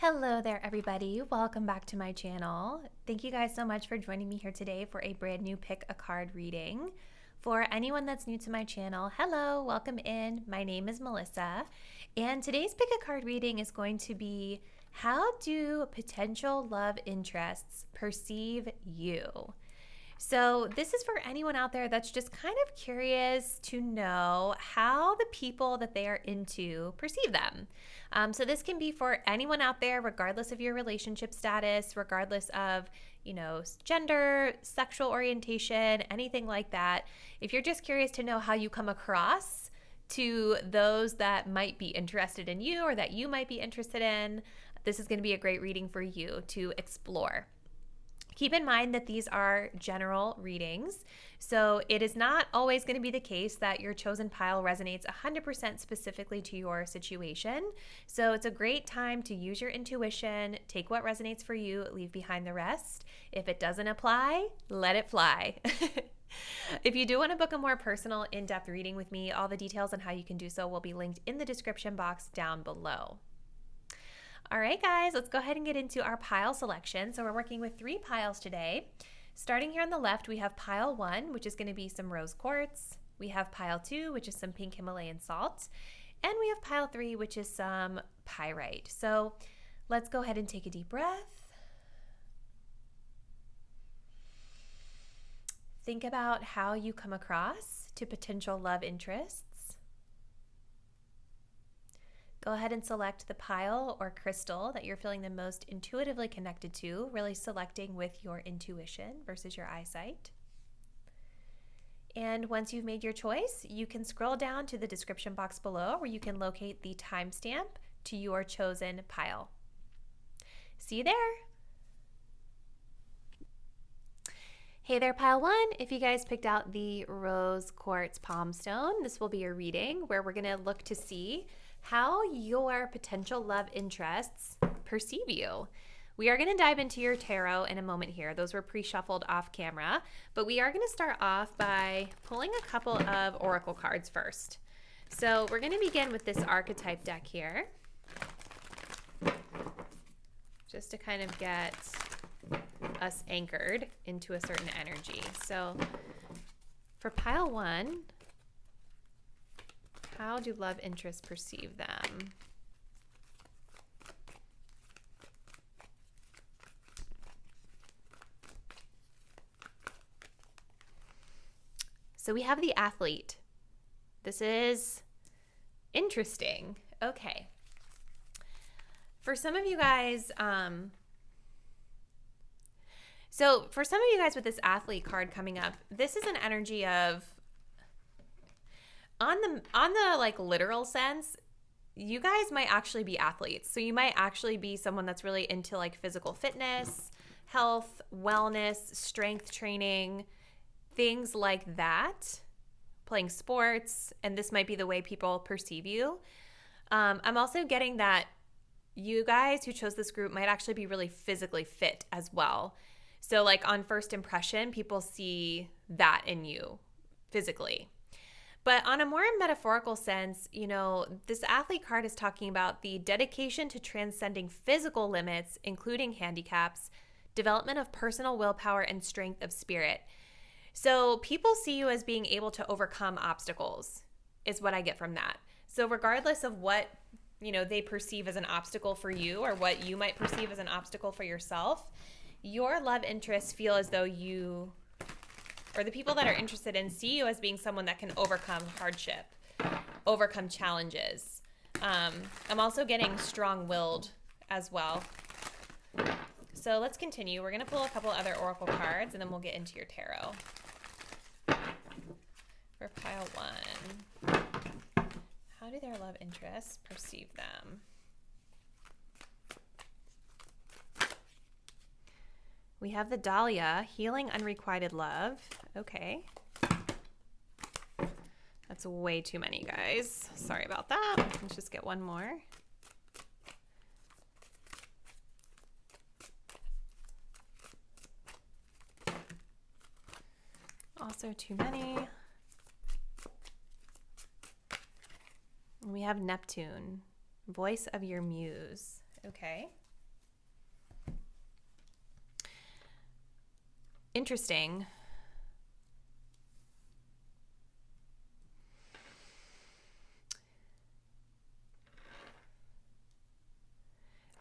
Hello there, everybody. Welcome back to my channel. Thank you guys so much for joining me here today for a brand new pick a card reading. For anyone that's new to my channel, hello, welcome in. My name is Melissa, and today's pick a card reading is going to be how do potential love interests perceive you? So this is for anyone out there that's just kind of curious to know how the people that they are into perceive them. So this can be for anyone out there, regardless of your relationship status, regardless of, gender, sexual orientation, anything like that. If you're just curious to know how you come across to those that might be interested in you or that you might be interested in, this is going to be a great reading for you to explore. Keep in mind that these are general readings, so it is not always going to be the case that your chosen pile resonates 100% specifically to your situation. So it's a great time to use your intuition, take what resonates for you, leave behind the rest. If it doesn't apply, let it fly. If you do want to book a more personal, in-depth reading with me, all the details on how you can do so will be linked in the description box down below. All right, guys, let's go ahead and get into our pile selection. So we're working with 3 piles today. Starting here on the left, we have pile 1, which is going to be some rose quartz. We have pile 2, which is some pink Himalayan salt. And we have pile 3, which is some pyrite. So let's go ahead and take a deep breath. Think about how you come across to potential love interests. Go ahead and select the pile or crystal that you're feeling the most intuitively connected to, really selecting with your intuition versus your eyesight. And once you've made your choice, you can scroll down to the description box below where you can locate the timestamp to your chosen pile. See you there. Hey there, pile 1. If you guys picked out the rose quartz palm stone, this will be your reading where we're going to look to see how your potential love interests perceive you. We are going to dive into your tarot in a moment here. Those were pre-shuffled off camera, but we are going to start off by pulling a couple of oracle cards first. So we're going to begin with this archetype deck here, just to kind of get us anchored into a certain energy. So for pile 1, how do love interests perceive them? So we have the athlete. This is interesting. Okay. For some of you guys, with this athlete card coming up, this is an energy of on the like literal sense, you guys might actually be athletes. So you might actually be someone that's really into like physical fitness, health, wellness, strength training, things like that, playing sports, and this might be the way people perceive you. I'm also getting that you guys who chose this group might actually be really physically fit as well. So like on first impression, people see that in you physically. But on a more metaphorical sense, this athlete card is talking about the dedication to transcending physical limits, including handicaps, development of personal willpower, and strength of spirit. So people see you as being able to overcome obstacles, is what I get from that. So regardless of what, they perceive as an obstacle for you or what you might perceive as an obstacle for yourself, your love interests feel as though you, or the people that are interested in, see you as being someone that can overcome hardship, overcome challenges. I'm also getting strong-willed as well. So let's continue. We're going to pull a couple other oracle cards, and then we'll get into your tarot. For pile 1, how do their love interests perceive them? We have the Dahlia, healing unrequited love. Okay. That's way too many, guys. Sorry about that. Let's just get one more. Also too many. We have Neptune, voice of your muse. Okay. interesting.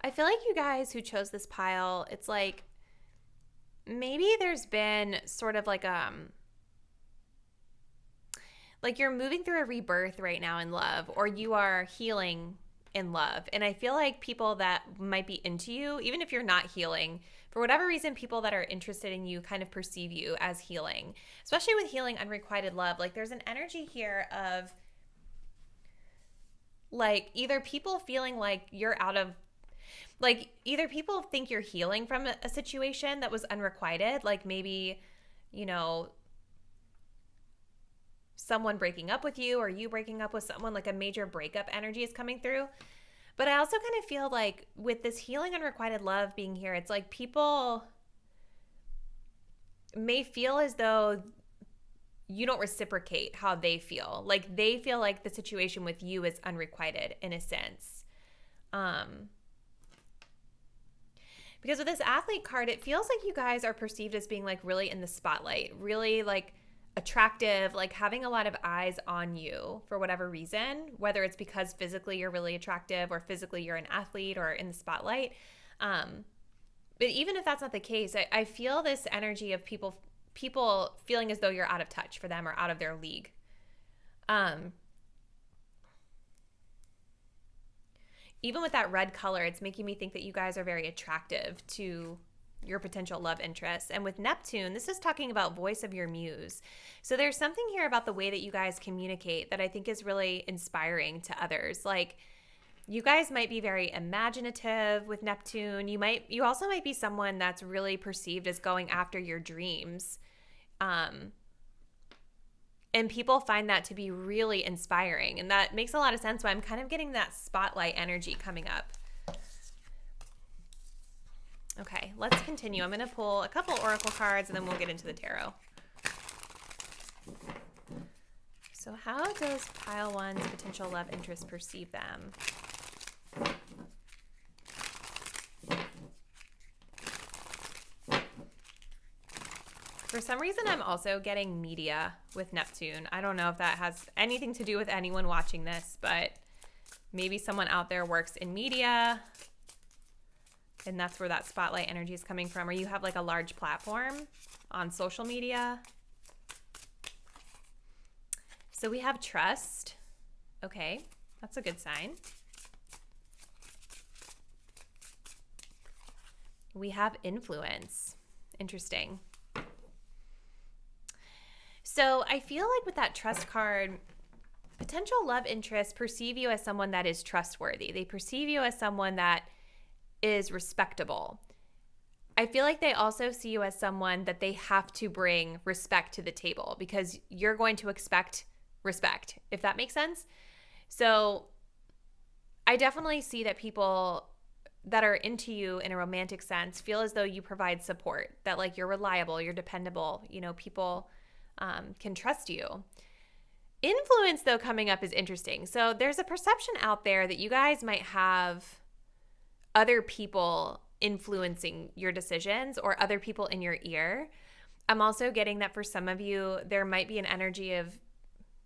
I feel like you guys who chose this pile, it's like maybe there's been sort of like you're moving through a rebirth right now in love, or you are healing in love. And I feel like people that might be into you, even if you're not healing, for whatever reason, people that are interested in you kind of perceive you as healing, especially with healing unrequited love. Like there's an energy here of like either people feeling like you're out of, like either people think you're healing from a situation that was unrequited, like maybe, you know, someone breaking up with you or you breaking up with someone, like a major breakup energy is coming through. But I also kind of feel like with this healing unrequited love being here, it's like people may feel as though you don't reciprocate how they feel. Like they feel like the situation with you is unrequited in a sense. Because with this athlete card, it feels like you guys are perceived as being like really in the spotlight, really like attractive, like having a lot of eyes on you for whatever reason, whether it's because physically you're really attractive or physically you're an athlete or in the spotlight. But even if that's not the case, I feel this energy of people feeling as though you're out of touch for them or out of their league. Even with that red color, it's making me think that you guys are very attractive to your potential love interest. And with Neptune, this is talking about voice of your muse. So there's something here about the way that you guys communicate that I think is really inspiring to others. Like you guys might be very imaginative with Neptune. You also might be someone that's really perceived as going after your dreams. And people find that to be really inspiring. And that makes a lot of sense why I'm kind of getting that spotlight energy coming up. Okay, let's continue. I'm going to pull a couple oracle cards and then we'll get into the tarot. So how does pile one's potential love interest perceive them? For some reason, I'm also getting media with Neptune. I don't know if that has anything to do with anyone watching this, but maybe someone out there works in media and that's where that spotlight energy is coming from, or you have like a large platform on social media. So we have trust. Okay, that's a good sign. We have influence. Interesting. So I feel like with that trust card, potential love interests perceive you as someone that is trustworthy. They perceive you as someone that is respectable. I feel like they also see you as someone that they have to bring respect to the table because you're going to expect respect, if that makes sense. So I definitely see that people that are into you in a romantic sense feel as though you provide support, that like you're reliable, you're dependable, you know, people can trust you. Influence, though, coming up is interesting. So there's a perception out there that you guys might have other people influencing your decisions or other people in your ear. I'm also getting that for some of you, there might be an energy of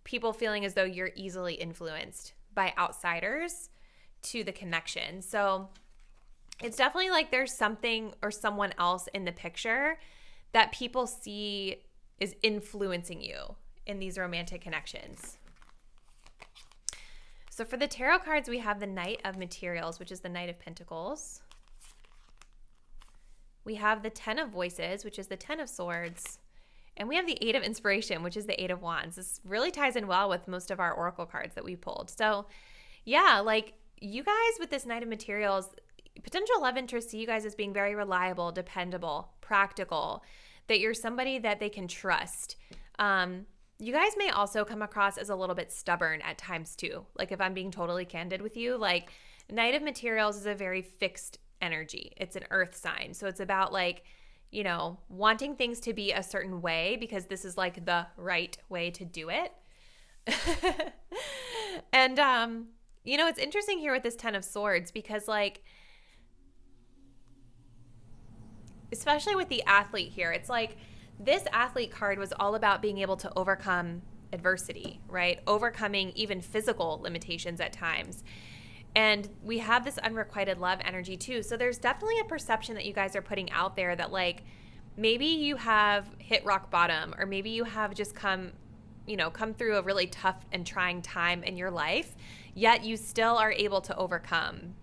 people feeling as though you're easily influenced by outsiders to the connection. So it's definitely like there's something or someone else in the picture that people see is influencing you in these romantic connections. So for the tarot cards, we have the Knight of Materials, which is the Knight of Pentacles. We have the Ten of Voices, which is the Ten of Swords. And we have the Eight of Inspiration, which is the Eight of Wands. This really ties in well with most of our oracle cards that we pulled. So yeah, like you guys with this Knight of Materials, potential love interest see you guys as being very reliable, dependable, practical, that you're somebody that they can trust. You guys may also come across as a little bit stubborn at times too. Like if I'm being totally candid with you, like Knight of Materials is a very fixed energy. It's an earth sign. So it's about like, you know, wanting things to be a certain way because this is like the right way to do it. And, you know, it's interesting here with this Ten of Swords because like, especially with the athlete here, it's like this athlete card was all about being able to overcome adversity, right? Overcoming even physical limitations at times. And we have this unrequited love energy too. So there's definitely a perception that you guys are putting out there that like maybe you have hit rock bottom, or maybe you have just come through a really tough and trying time in your life, yet you still are able to overcome.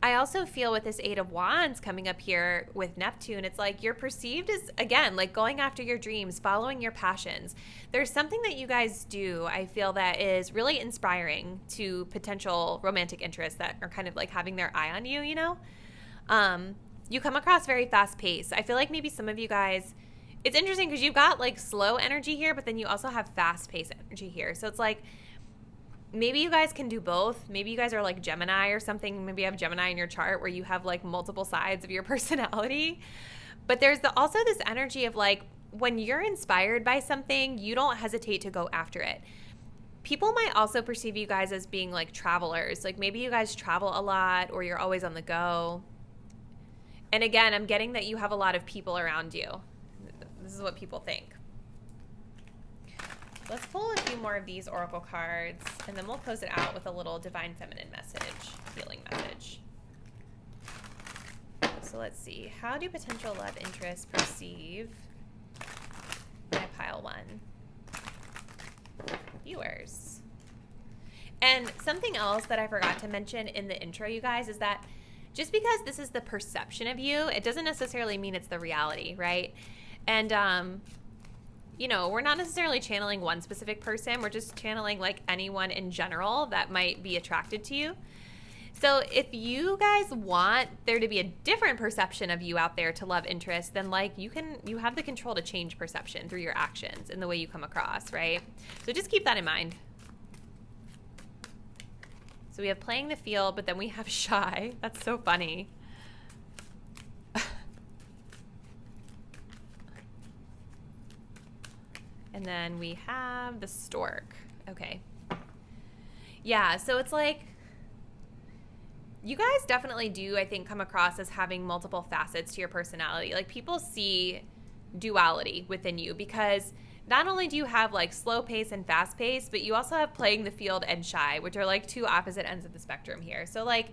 I also feel with this Eight of Wands coming up here with Neptune, it's like you're perceived as, again, like going after your dreams, following your passions. There's something that you guys do, I feel, that is really inspiring to potential romantic interests that are kind of like having their eye on you, you know? You come across very fast paced. I feel like maybe some of you guys, it's interesting because you've got like slow energy here, but then you also have fast paced energy here. So it's like, maybe you guys can do both. Maybe you guys are like Gemini or something. Maybe you have Gemini in your chart where you have like multiple sides of your personality. But there's also this energy of like when you're inspired by something, you don't hesitate to go after it. People might also perceive you guys as being like travelers. Like maybe you guys travel a lot or you're always on the go. And again, I'm getting that you have a lot of people around you. This is what people think. Let's pull a few more of these oracle cards, and then we'll close it out with a little divine feminine message, healing message. So let's see. How do potential love interests perceive my pile one viewers? And something else that I forgot to mention in the intro, you guys, is that just because this is the perception of you, it doesn't necessarily mean it's the reality, right? And, we're not necessarily channeling one specific person. We're just channeling like anyone in general that might be attracted to you. So if you guys want there to be a different perception of you out there to love interest, then like you have the control to change perception through your actions and the way you come across, right? So just keep that in mind. So we have playing the field, but then we have shy. That's so funny. And then we have the stork. Okay. Yeah, so it's like you guys definitely do, I think, come across as having multiple facets to your personality. Like people see duality within you because not only do you have like slow pace and fast pace, but you also have playing the field and shy, which are like two opposite ends of the spectrum here. So like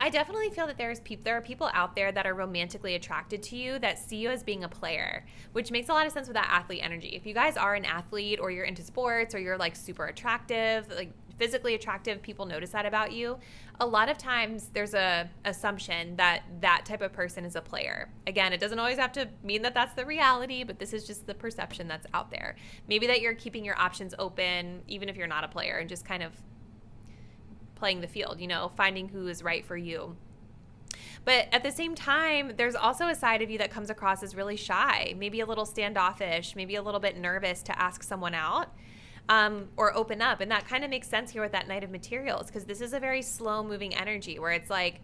I definitely feel that there are people out there that are romantically attracted to you that see you as being a player, which makes a lot of sense with that athlete energy. If you guys are an athlete or you're into sports or you're like super attractive, like physically attractive, people notice that about you. A lot of times there's a assumption that that type of person is a player. Again, it doesn't always have to mean that that's the reality, but this is just the perception that's out there. Maybe that you're keeping your options open even if you're not a player and just kind of playing the field, finding who is right for you. But at the same time, there's also a side of you that comes across as really shy, maybe a little standoffish, maybe a little bit nervous to ask someone out or open up. And that kind of makes sense here with that Knight of Materials because this is a very slow moving energy where it's like,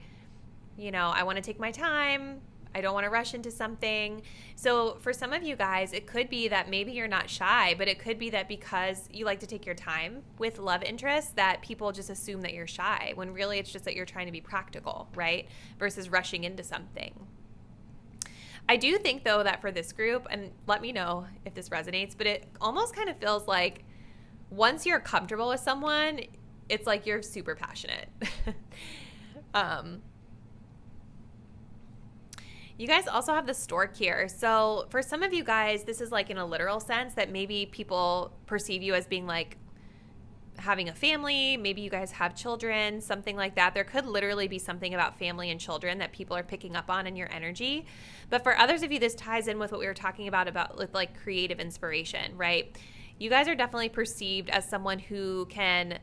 I want to take my time. I don't want to rush into something. So for some of you guys, it could be that maybe you're not shy, but it could be that because you like to take your time with love interests that people just assume that you're shy when really it's just that you're trying to be practical, right? Versus rushing into something. I do think though that for this group, and let me know if this resonates, but it almost kind of feels like once you're comfortable with someone, it's like you're super passionate. You guys also have the stork here. So for some of you guys, this is like in a literal sense that maybe people perceive you as being like having a family. Maybe you guys have children, something like that. There could literally be something about family and children that people are picking up on in your energy. But for others of you, this ties in with what we were talking about with like creative inspiration, right? You guys are definitely perceived as someone who can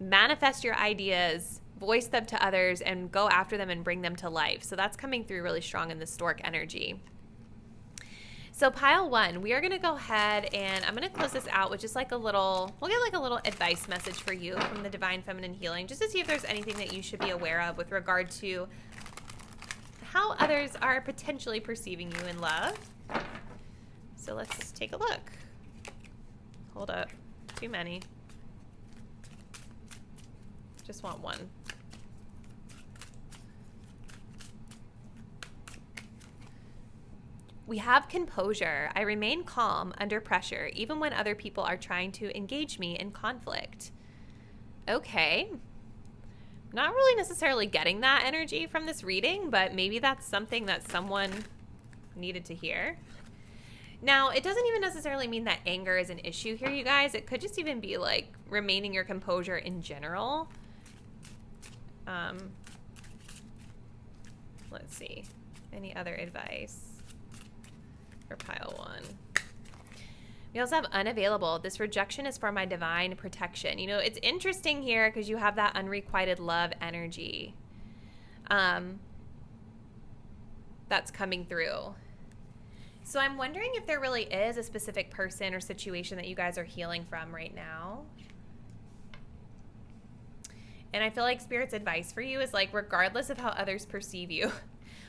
manifest your ideas, voice them to others, and go after them and bring them to life. So that's coming through really strong in the stork energy. So pile one, we are going to go ahead and I'm going to close this out with just like we'll get like a little advice message for you from the Divine Feminine Healing, just to see if there's anything that you should be aware of with regard to how others are potentially perceiving you in love. So let's take a look. Hold up. Too many. Just want one. We have composure. I remain calm under pressure, even when other people are trying to engage me in conflict. Okay. Not really necessarily getting that energy from this reading, but maybe that's something that someone needed to hear. Now, it doesn't even necessarily mean that anger is an issue here, you guys. It could just even be like remaining your composure in general. Let's see. Any other advice for pile 1? We also have unavailable. This rejection is for my divine protection. You know, it's interesting here because you have that unrequited love energy that's coming through. So I'm wondering if there really is a specific person or situation that you guys are healing from right now. And I feel like Spirit's advice for you is like, regardless of how others perceive you,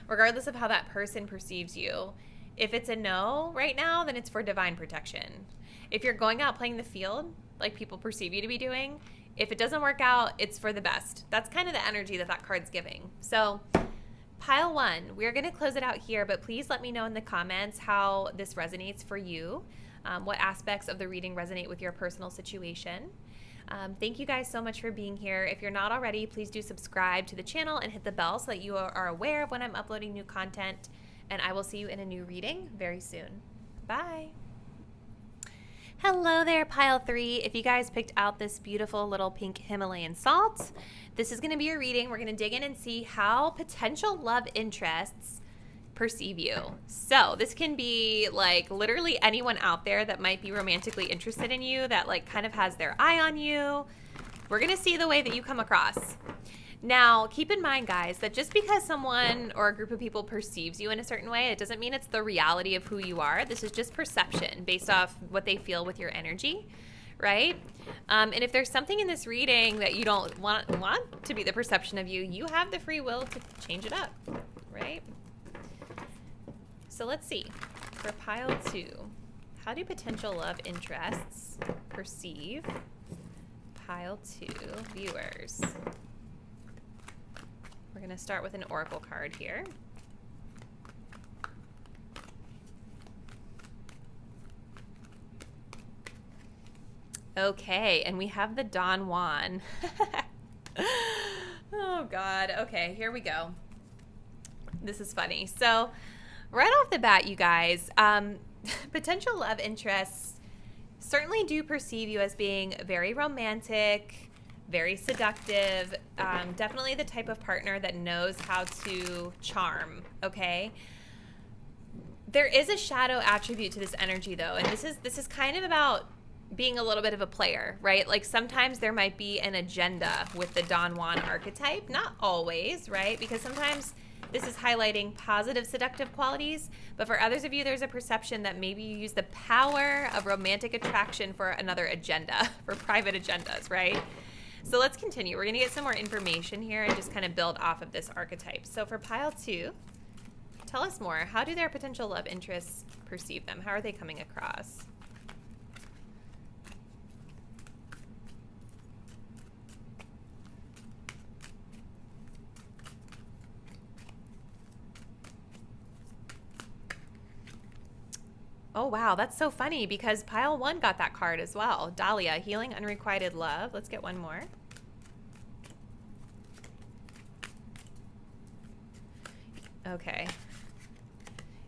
regardless of how that person perceives you, if it's a no right now, then it's for divine protection. If you're going out playing the field, like people perceive you to be doing, if it doesn't work out, it's for the best. That's kind of the energy that that card's giving. So pile 1, we're going to close it out here, but please let me know in the comments how this resonates for you, what aspects of the reading resonate with your personal situation. Thank you guys so much for being here. If you're not already, please do subscribe to the channel and hit the bell so that you are aware of when I'm uploading new content. And I will see you in a new reading very soon. Bye. Hello there, pile 3. If you guys picked out this beautiful little pink Himalayan salt, this is going to be a reading. We're going to dig in and see how potential love interests perceive you. So this can be like literally anyone out there that might be romantically interested in you, that like kind of has their eye on you. We're going to see the way that you come across. Now, keep in mind, guys, that just because someone or a group of people perceives you in a certain way, it doesn't mean it's the reality of who you are. This is just perception based off what they feel with your energy, right? And if there's something in this reading that you don't want to be the perception of you, you have the free will to change it up, right? So let's see. For pile 2, how do potential love interests perceive pile 2 viewers? We're going to start with an oracle card here. Okay, and we have the Don Juan. Oh, God. Okay, here we go. This is funny. So, right off the bat, you guys, potential love interests certainly do perceive you as being very romantic, very seductive, definitely the type of partner that knows how to charm, okay? There is a shadow attribute to this energy, though, and this is kind of about being a little bit of a player, right? Like sometimes there might be an agenda with the Don Juan archetype, not always, right? Because sometimes this is highlighting positive seductive qualities, but for others of you, there's a perception that maybe you use the power of romantic attraction for another agenda, for private agendas, right? So let's continue. We're going to get some more information here and just kind of build off of this archetype. So for pile 2, tell us more. How do their potential love interests perceive them? How are they coming across? Oh, wow. That's so funny because pile 1 got that card as well. Dahlia, healing unrequited love. Let's get one more. Okay.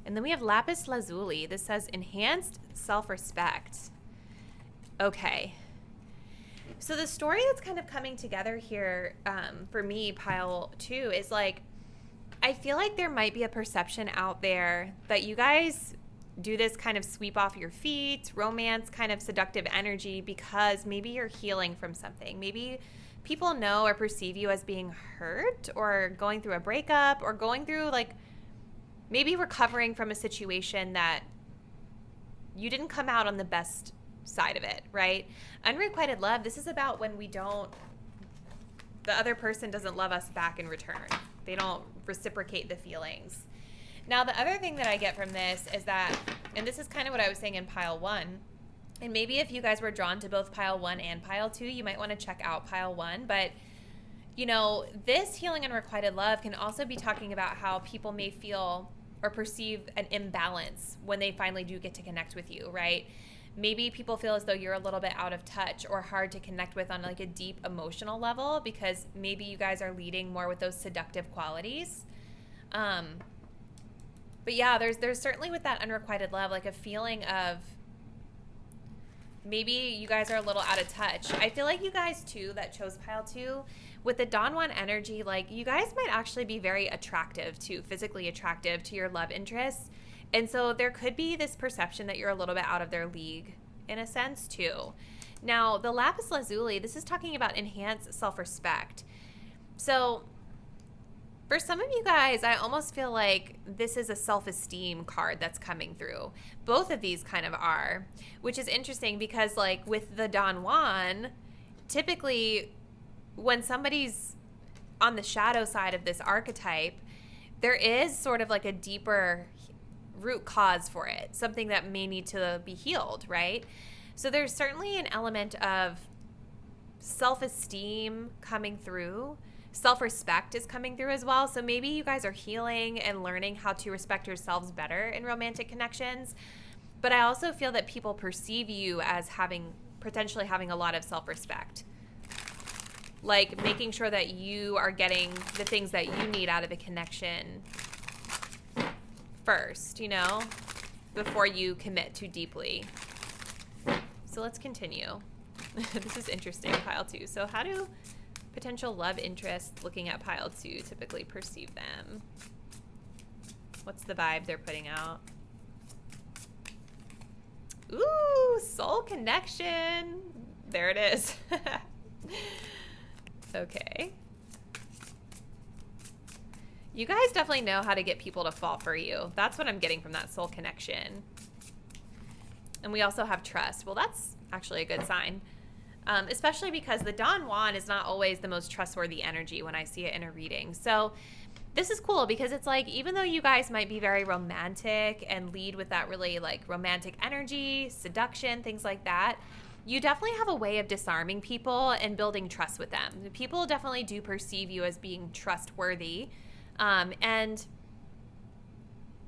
And then we have lapis lazuli. This says enhanced self-respect. Okay. So the story that's kind of coming together here for me, pile 2, is like, I feel like there might be a perception out there that you guys do this kind of sweep off your feet, romance, kind of seductive energy because maybe you're healing from something. Maybe people know or perceive you as being hurt or going through a breakup or going through like maybe recovering from a situation that you didn't come out on the best side of it, right? Unrequited love, this is about when the other person doesn't love us back in return. They don't reciprocate the feelings. Now, the other thing that I get from this is that, and this is kind of what I was saying in pile 1, and maybe if you guys were drawn to both pile 1 and pile 2, you might want to check out pile 1, but, you know, this healing unrequited love can also be talking about how people may feel or perceive an imbalance when they finally do get to connect with you, right? Maybe people feel as though you're a little bit out of touch or hard to connect with on like a deep emotional level because maybe you guys are leading more with those seductive qualities. But yeah, there's certainly with that unrequited love, like a feeling of maybe you guys are a little out of touch. I feel like you guys too that chose pile 2 with the Don Juan energy, like you guys might actually be very attractive too, physically attractive to your love interests. And so there could be this perception that you're a little bit out of their league in a sense too. Now, the lapis lazuli, this is talking about enhanced self-respect. So for some of you guys, I almost feel like this is a self-esteem card that's coming through. Both of these kind of are, which is interesting because like with the Don Juan, typically when somebody's on the shadow side of this archetype, there is sort of like a deeper root cause for it, something that may need to be healed, right? So there's certainly an element of self-esteem coming through. Self-respect is coming through as well. So maybe you guys are healing and learning how to respect yourselves better in romantic connections. But I also feel that people perceive you as potentially having a lot of self-respect. Like making sure that you are getting the things that you need out of a connection first, you know, before you commit too deeply. So let's continue. This is interesting, pile 2. So how do potential love interests looking at pile 2 typically perceive them? What's the vibe they're putting out? Ooh, soul connection. There it is. Okay. You guys definitely know how to get people to fall for you. That's what I'm getting from that soul connection. And we also have trust. Well, that's actually a good sign. Especially because the Don Juan is not always the most trustworthy energy when I see it in a reading. So this is cool because it's like, even though you guys might be very romantic and lead with that really like romantic energy, seduction, things like that, you definitely have a way of disarming people and building trust with them. People definitely do perceive you as being trustworthy. And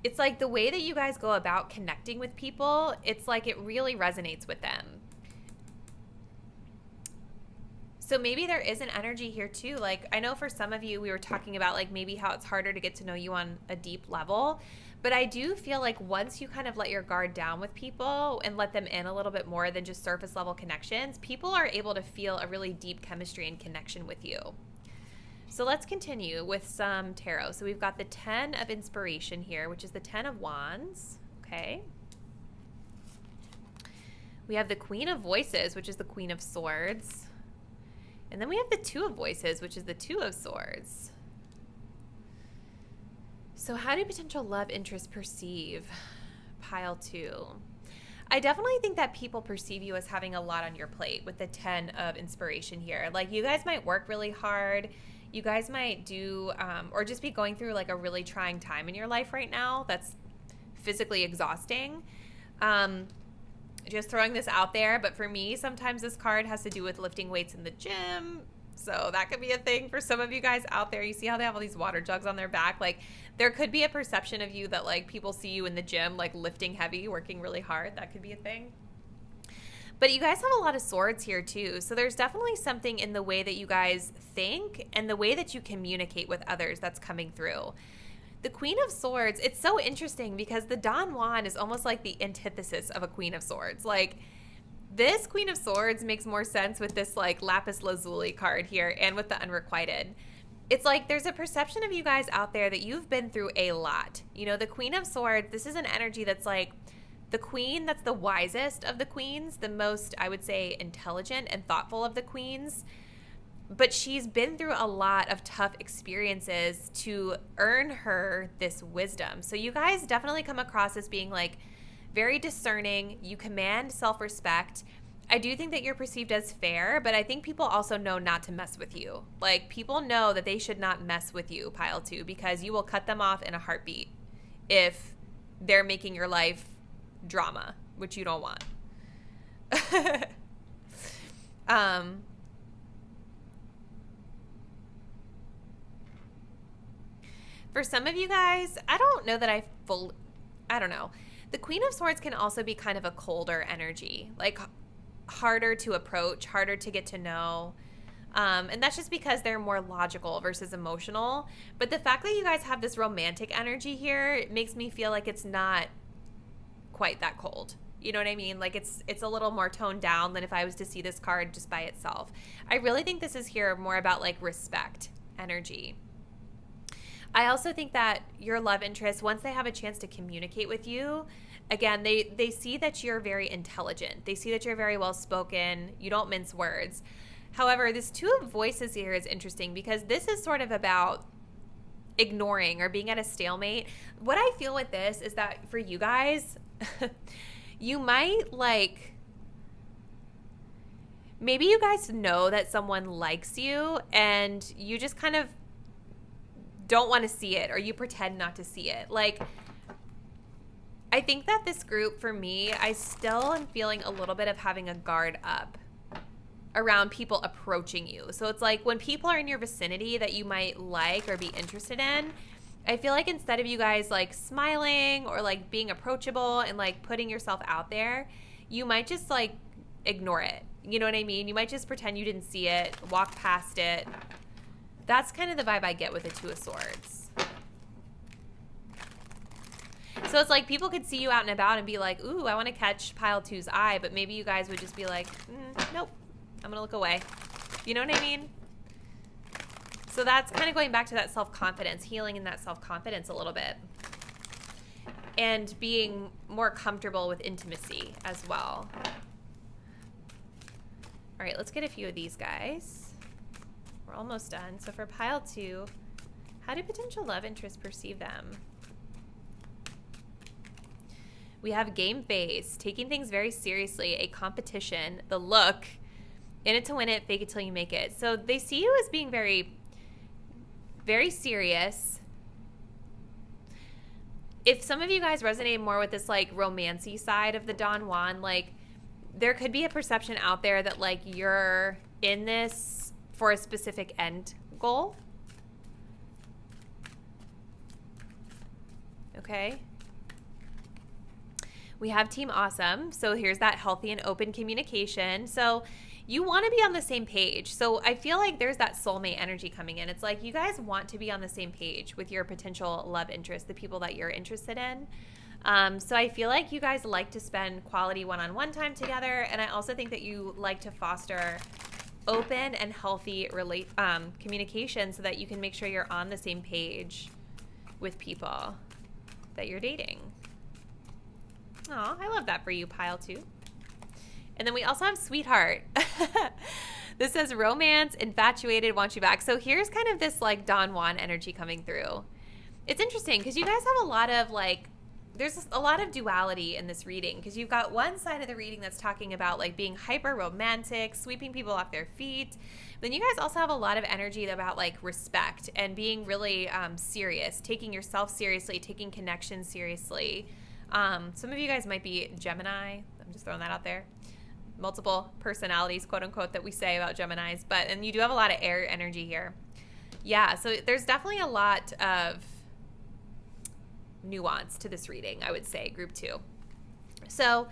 it's like the way that you guys go about connecting with people, it's like it really resonates with them. So maybe there is an energy here too. Like I know for some of you, we were talking about like maybe how it's harder to get to know you on a deep level. But I do feel like once you kind of let your guard down with people and let them in a little bit more than just surface level connections, people are able to feel a really deep chemistry and connection with you. So let's continue with some tarot. So we've got the 10 of Inspiration here, which is the 10 of Wands. Okay. We have the Queen of Voices, which is the Queen of Swords. And then we have the 2 of Voices, which is the 2 of Swords. So how do potential love interests perceive pile 2? I definitely think that people perceive you as having a lot on your plate with the 10 of Inspiration here. Like you guys might work really hard. You guys might do, or just be going through like a really trying time in your life right now that's physically exhausting. Just throwing this out there, but for me, sometimes this card has to do with lifting weights in the gym. So that could be a thing for some of you guys out there. You see how they have all these water jugs on their back? Like there could be a perception of you that like people see you in the gym, like lifting heavy, working really hard. That could be a thing. But you guys have a lot of swords here too. So there's definitely something in the way that you guys think and the way that you communicate with others that's coming through. The Queen of Swords, it's so interesting because the Don Juan is almost like the antithesis of a Queen of Swords. Like this Queen of Swords makes more sense with this like lapis lazuli card here and with the unrequited. It's like there's a perception of you guys out there that you've been through a lot. You know, the Queen of Swords, this is an energy that's like the queen that's the wisest of the queens, the most, I would say, intelligent and thoughtful of the queens. But she's been through a lot of tough experiences to earn her this wisdom. So you guys definitely come across as being like very discerning. You command self-respect. I do think that you're perceived as fair, but I think people also know not to mess with you. Like people know that they should not mess with you, pile 2, because you will cut them off in a heartbeat if they're making your life drama, which you don't want. For some of you guys, I don't know that I full, I don't know. The Queen of Swords can also be kind of a colder energy, like harder to approach, harder to get to know. And that's just because they're more logical versus emotional. But the fact that you guys have this romantic energy here, it makes me feel like it's not quite that cold. You know what I mean? Like it's a little more toned down than if I was to see this card just by itself. I really think this is here more about like respect energy. I also think that your love interest, once they have a chance to communicate with you, again, they see that you're very intelligent. They see that you're very well spoken. You don't mince words. However, this Two of Voices here is interesting because this is sort of about ignoring or being at a stalemate. What I feel with this is that for you guys, you might like, maybe you guys know that someone likes you and you just kind of don't want to see it, or you pretend not to see it. Like, I think that this group, for me, I still am feeling a little bit of having a guard up around people approaching you. So it's like when people are in your vicinity that you might like or be interested in, I feel like instead of you guys like smiling or like being approachable and like putting yourself out there, you might just like ignore it. You know what I mean? You might just pretend you didn't see it, walk past it. That's kind of the vibe I get with the Two of Swords. So it's like people could see you out and about and be like, ooh, I want to catch pile two's eye, but maybe you guys would just be like, nope, I'm going to look away. You know what I mean? So that's kind of going back to that self-confidence, healing in that self-confidence a little bit. And being more comfortable with intimacy as well. All right, let's get a few of these guys. We're almost done. So for pile two, how do potential love interests perceive them? We have game face, taking things very seriously, a competition, the look, in it to win it, fake it till you make it. So they see you as being very, very serious. If some of you guys resonate more with this like romancy side of the Don Juan, like there could be a perception out there that like you're in this for a specific end goal. Okay. We have Team Awesome. So here's that healthy and open communication. So you want to be on the same page. So I feel like there's that soulmate energy coming in. It's like you guys want to be on the same page with your potential love interest, the people that you're interested in. So I feel like you guys like to spend quality one-on-one time together. And I also think that you like to foster open and healthy communication so that you can make sure you're on the same page with people that you're dating. Aw, I love that for you, pile two. And then we also have Sweetheart. This says romance, infatuated, want you back. So here's kind of this like Don Juan energy coming through. It's interesting because you guys have a lot of like, there's a lot of duality in this reading because you've got one side of the reading that's talking about like being hyper romantic, sweeping people off their feet. Then you guys also have a lot of energy about like respect and being really serious, taking yourself seriously, taking connection seriously. Some of you guys might be Gemini. I'm just throwing that out there. Multiple personalities, quote unquote, that we say about Geminis. And you do have a lot of air energy here. Yeah, so there's definitely a lot of nuance to this reading, I would say, group two. So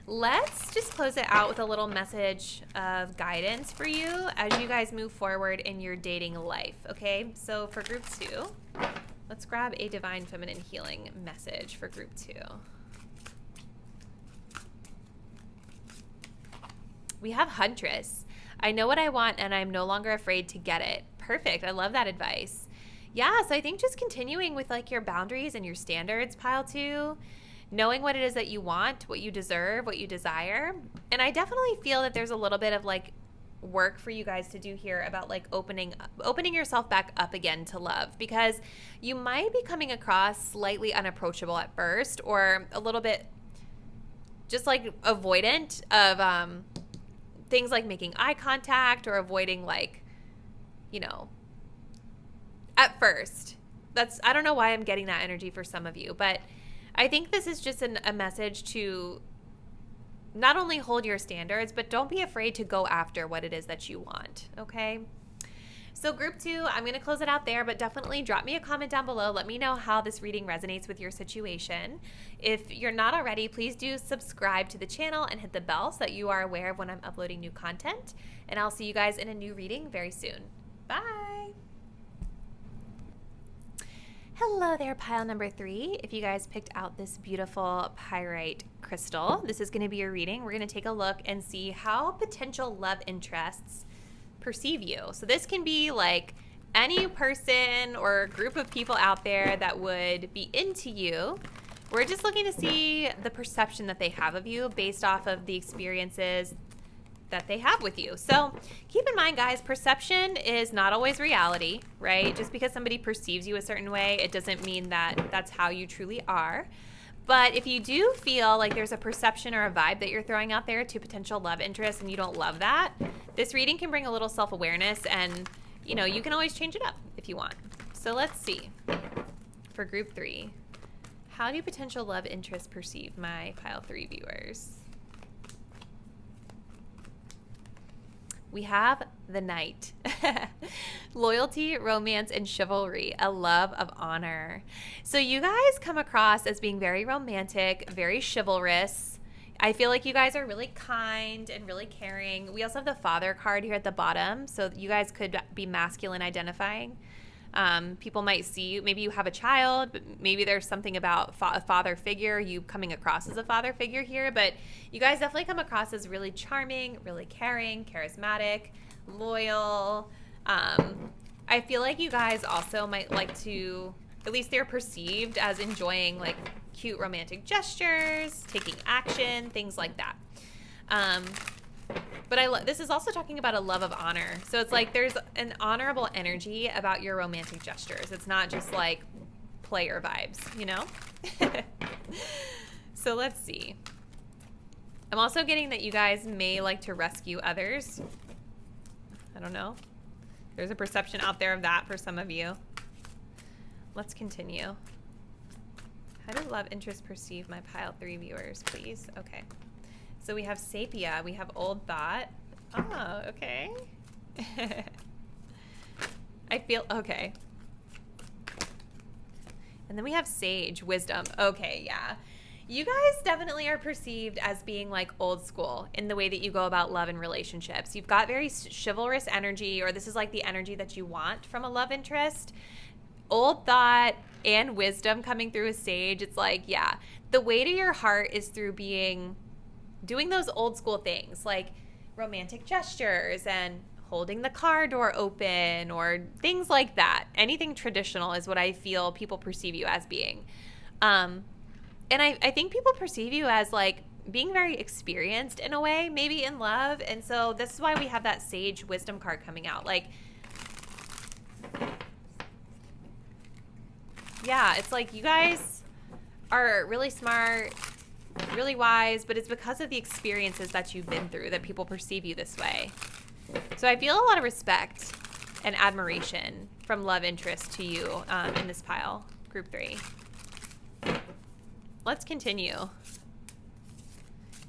let's just close it out with a little message of guidance for you as you guys move forward in your dating life, okay? So for group two, let's grab a divine feminine healing message for group two. We have Huntress. I know what I want and I'm no longer afraid to get it. Perfect. I love that advice. Yeah, so I think just continuing with like your boundaries and your standards, pile two, knowing what it is that you want, what you deserve, what you desire. And I definitely feel that there's a little bit of like work for you guys to do here about like opening yourself back up again to love, because you might be coming across slightly unapproachable at first or a little bit just like avoidant of things like making eye contact or avoiding like, you know, at first. I don't know why I'm getting that energy for some of you, but I think this is just a message to not only hold your standards, but don't be afraid to go after what it is that you want, okay? So group 2, I'm going to close it out there, but definitely drop me a comment down below. Let me know how this reading resonates with your situation. If you're not already, please do subscribe to the channel and hit the bell so that you are aware of when I'm uploading new content. And I'll see you guys in a new reading very soon. Bye! Hello there, pile number 3. If you guys picked out this beautiful pyrite crystal, this is going to be your reading. We're going to take a look and see how potential love interests perceive you. So this can be like any person or group of people out there that would be into you. We're just looking to see the perception that they have of you based off of the experiences that they have with you. So keep in mind, guys, perception is not always reality, right? Just because somebody perceives you a certain way, it doesn't mean that that's how you truly are. But if you do feel like there's a perception or a vibe that you're throwing out there to potential love interests and you don't love that, this reading can bring a little self-awareness, and you know, you can always change it up if you want. So let's see. For group 3, how do potential love interests perceive my pile 3 viewers? We have the Knight. Loyalty, romance, and chivalry, a love of honor. So you guys come across as being very romantic, very chivalrous. I feel like you guys are really kind and really caring. We also have the Father card here at the bottom, so you guys could be masculine identifying. People might see you, maybe you have a child, but maybe there's something about a father figure, you coming across as a father figure here, but you guys definitely come across as really charming, really caring, charismatic, loyal. I feel like you guys also might like to, at least they're perceived as enjoying like cute romantic gestures, taking action, things like that. But this is also talking about a love of honor. So it's like there's an honorable energy about your romantic gestures. It's not just like player vibes, you know? So let's see. I'm also getting that you guys may like to rescue others. I don't know. There's a perception out there of that for some of you. Let's continue. How do love interests perceive my pile 3 viewers, please? Okay. So we have Sepia, we have Old Thought. Oh, okay. I feel, okay. And then we have Sage, Wisdom. Okay, yeah. You guys definitely are perceived as being like old school in the way that you go about love and relationships. You've got very chivalrous energy, or this is like the energy that you want from a love interest. Old Thought and Wisdom coming through as Sage. It's like, yeah, the way to your heart is through doing those old school things like romantic gestures and holding the car door open or things like that. Anything traditional is what I feel people perceive you as being. And I think people perceive you as like being very experienced in a way, maybe in love. And so this is why we have that Sage Wisdom card coming out. Like, yeah, it's like you guys are really smart, really wise, but it's because of the experiences that you've been through that people perceive you this way. So I feel a lot of respect and admiration from love interest to you in this pile, group 3. Let's continue.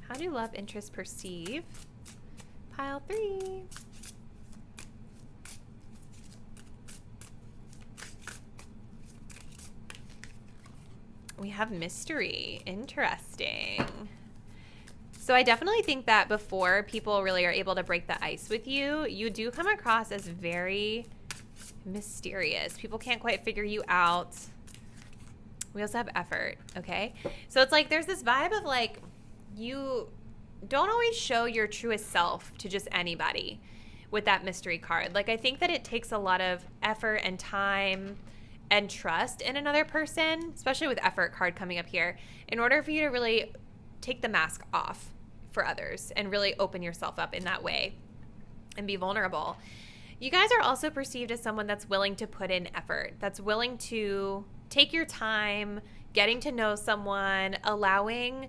How do love interests perceive pile 3? We have mystery. Interesting. So I definitely think that before people really are able to break the ice with you, you do come across as very mysterious. People can't quite figure you out. We also have effort, okay? So it's like there's this vibe of like you don't always show your truest self to just anybody with that mystery card. Like I think that it takes a lot of effort and time and trust in another person, especially with effort card coming up here, in order for you to really take the mask off for others and really open yourself up in that way and be vulnerable. You guys are also perceived as someone that's willing to put in effort, that's willing to take your time, getting to know someone, allowing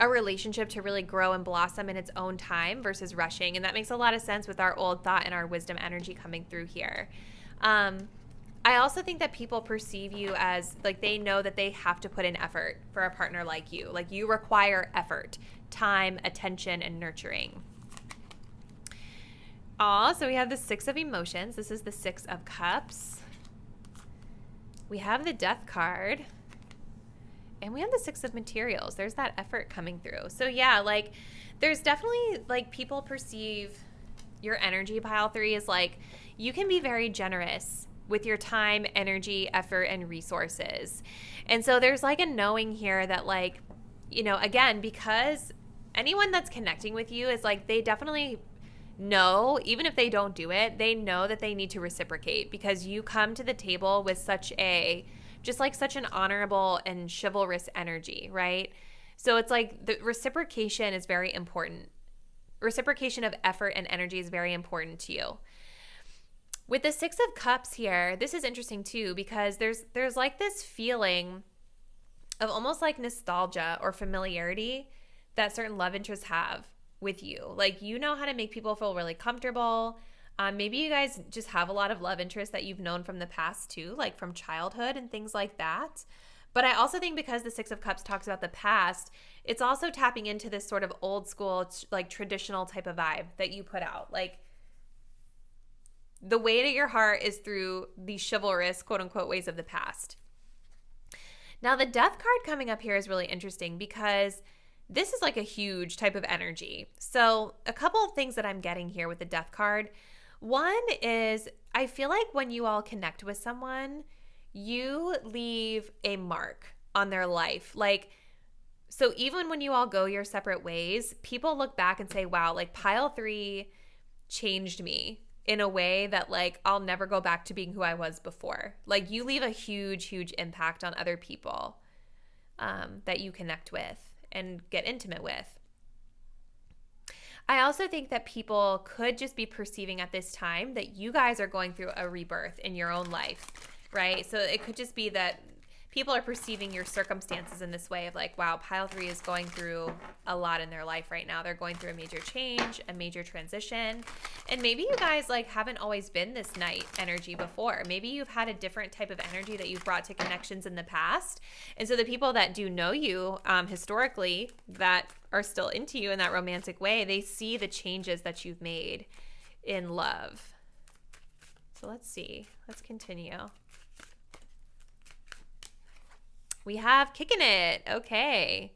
a relationship to really grow and blossom in its own time versus rushing. And that makes a lot of sense with our Old Thought and our Wisdom energy coming through here. I also think that people perceive you as like they know that they have to put in effort for a partner like you. Like you require effort, time, attention, and nurturing. So we have the Six of Emotions. This is the Six of Cups. We have the Death card. And we have the Six of Materials. There's that effort coming through. So yeah, like there's definitely like people perceive your energy, pile 3, is like you can be very generous with your time, energy, effort, and resources. And so there's like a knowing here that like, you know, again, because anyone that's connecting with you is like they definitely know, even if they don't do it, they know that they need to reciprocate because you come to the table with such an honorable and chivalrous energy, right? So it's like the reciprocation is very important. Reciprocation of effort and energy is very important to you. With the Six of Cups here, this is interesting too because there's like this feeling of almost like nostalgia or familiarity that certain love interests have with you. Like you know how to make people feel really comfortable. Maybe you guys just have a lot of love interests that you've known from the past too, like from childhood and things like that. But I also think because the Six of Cups talks about the past, it's also tapping into this sort of old school, like traditional type of vibe that you put out. Like the way to your heart is through the chivalrous, quote unquote, ways of the past. Now the Death card coming up here is really interesting because this is like a huge type of energy. So a couple of things that I'm getting here with the Death card. One is I feel like when you all connect with someone, you leave a mark on their life. Like, so even when you all go your separate ways, people look back and say, wow, like pile 3 changed me in a way that like I'll never go back to being who I was before. Like you leave a huge, huge impact on other people that you connect with and get intimate with. I also think that people could just be perceiving at this time that you guys are going through a rebirth in your own life, right? So it could just be that people are perceiving your circumstances in this way of like, wow, pile 3 is going through a lot in their life right now. They're going through a major change, a major transition. And maybe you guys like haven't always been this knight energy before. Maybe you've had a different type of energy that you've brought to connections in the past. And so the people that do know you historically that are still into you in that romantic way, they see the changes that you've made in love. So let's see. Let's continue. We have kicking it. Okay.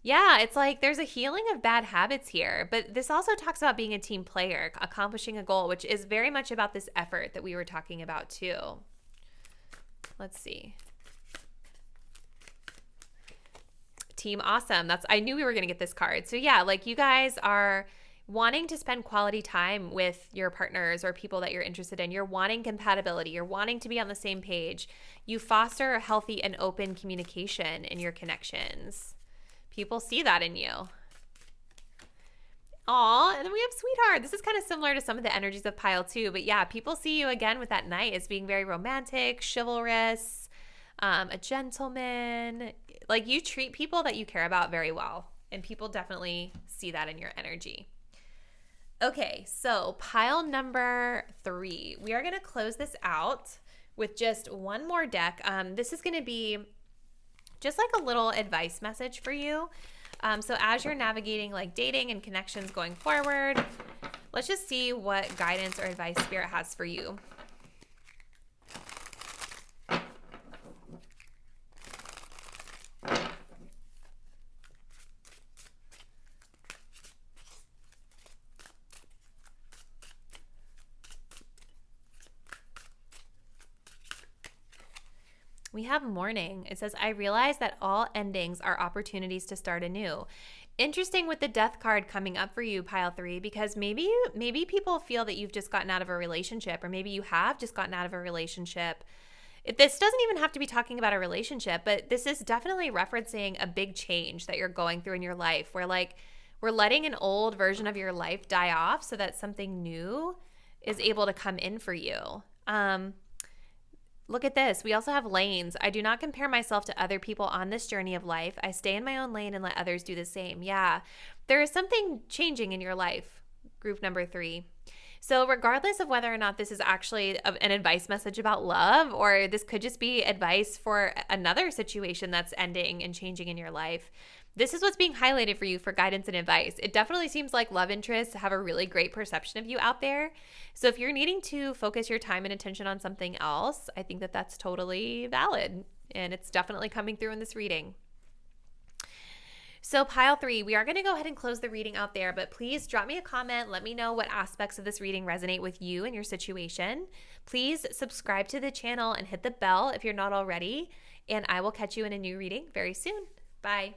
Yeah, it's like there's a healing of bad habits here, but this also talks about being a team player, accomplishing a goal, which is very much about this effort that we were talking about too. Let's see. Team awesome. I knew we were going to get this card. So yeah, like you guys are wanting to spend quality time with your partners or people that you're interested in. You're wanting compatibility. You're wanting to be on the same page. You foster a healthy and open communication in your connections. People see that in you. Aw, and then we have Sweetheart. This is kind of similar to some of the energies of pile 2, but yeah, people see you again with that knight as being very romantic, chivalrous, a gentleman. Like you treat people that you care about very well, and people definitely see that in your energy. Okay, so pile number 3. We are going to close this out with just one more deck. This is going to be just like a little advice message for you. So as you're navigating like dating and connections going forward, let's just see what guidance or advice Spirit has for you. We have Mourning. It says, I realize that all endings are opportunities to start anew. Interesting with the Death card coming up for you, pile 3, because maybe people feel that you've just gotten out of a relationship, or maybe you have just gotten out of a relationship. This doesn't even have to be talking about a relationship, but this is definitely referencing a big change that you're going through in your life where like we're letting an old version of your life die off so that something new is able to come in for you. Look at this. We also have lanes. I do not compare myself to other people on this journey of life. I stay in my own lane and let others do the same. Yeah, there is something changing in your life, group number 3. So regardless of whether or not this is actually an advice message about love, or this could just be advice for another situation that's ending and changing in your life, this is what's being highlighted for you for guidance and advice. It definitely seems like love interests have a really great perception of you out there. So if you're needing to focus your time and attention on something else, I think that that's totally valid, and it's definitely coming through in this reading. So pile 3, we are going to go ahead and close the reading out there, but please drop me a comment. Let me know what aspects of this reading resonate with you and your situation. Please subscribe to the channel and hit the bell if you're not already, and I will catch you in a new reading very soon. Bye.